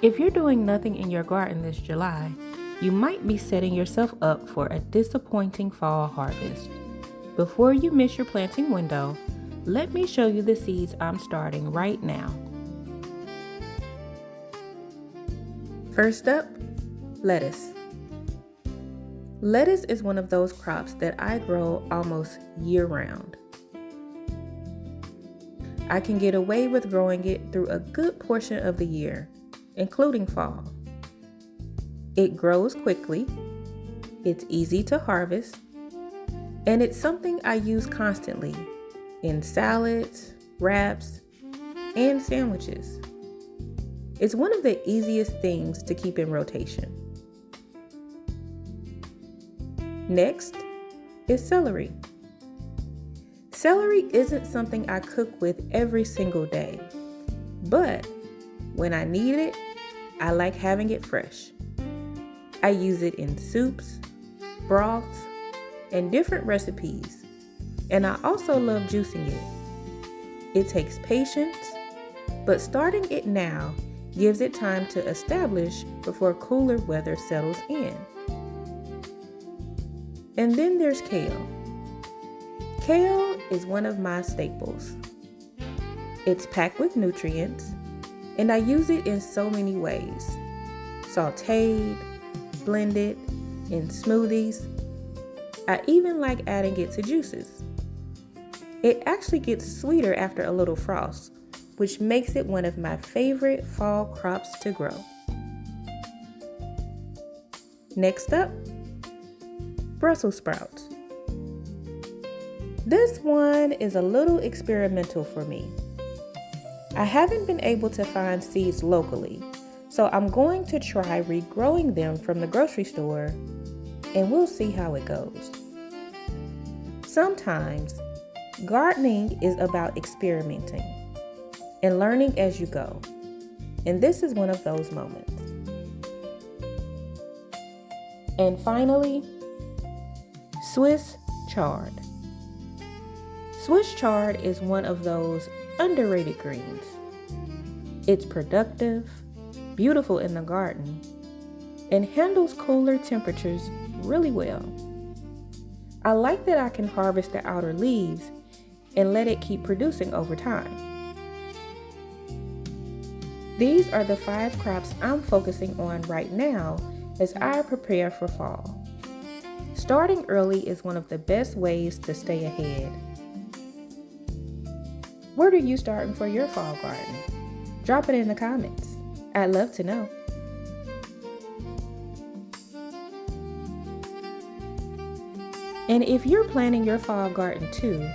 If you're doing nothing in your garden this July, you might be setting yourself up for a disappointing fall harvest. Before you miss your planting window, let me show you the seeds I'm starting right now. First up, lettuce. Lettuce is one of those crops that I grow almost year-round. I can get away with growing it through a good portion of the year, including fall. It grows quickly, it's easy to harvest, and it's something I use constantly in salads, wraps, and sandwiches. It's one of the easiest things to keep in rotation. Next is celery. Celery isn't something I cook with every single day, but when I need it, I like having it fresh. I use it in soups, broths, and different recipes, and I also love juicing it. It takes patience, but starting it now gives it time to establish before cooler weather settles in. And then there's kale. Kale is one of my staples. It's packed with nutrients, and I use it in so many ways. Sauteed, blended, in smoothies. I even like adding it to juices. It actually gets sweeter after a little frost, which makes it one of my favorite fall crops to grow. Next up, Brussels sprouts. This one is a little experimental for me. I haven't been able to find seeds locally, so I'm going to try regrowing them from the grocery store, and we'll see how it goes. Sometimes, gardening is about experimenting and learning as you go, and this is one of those moments. And finally, Swiss chard. Swiss chard is one of those underrated greens. It's productive, beautiful in the garden, and handles cooler temperatures really well. I like that I can harvest the outer leaves and let it keep producing over time. These are the 5 crops I'm focusing on right now as I prepare for fall. Starting early is one of the best ways to stay ahead. Where are you starting for your fall garden? Drop it in the comments. I'd love to know. And if you're planning your fall garden too,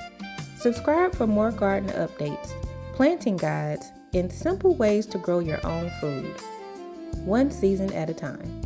subscribe for more garden updates, planting guides, and simple ways to grow your own food, one season at a time.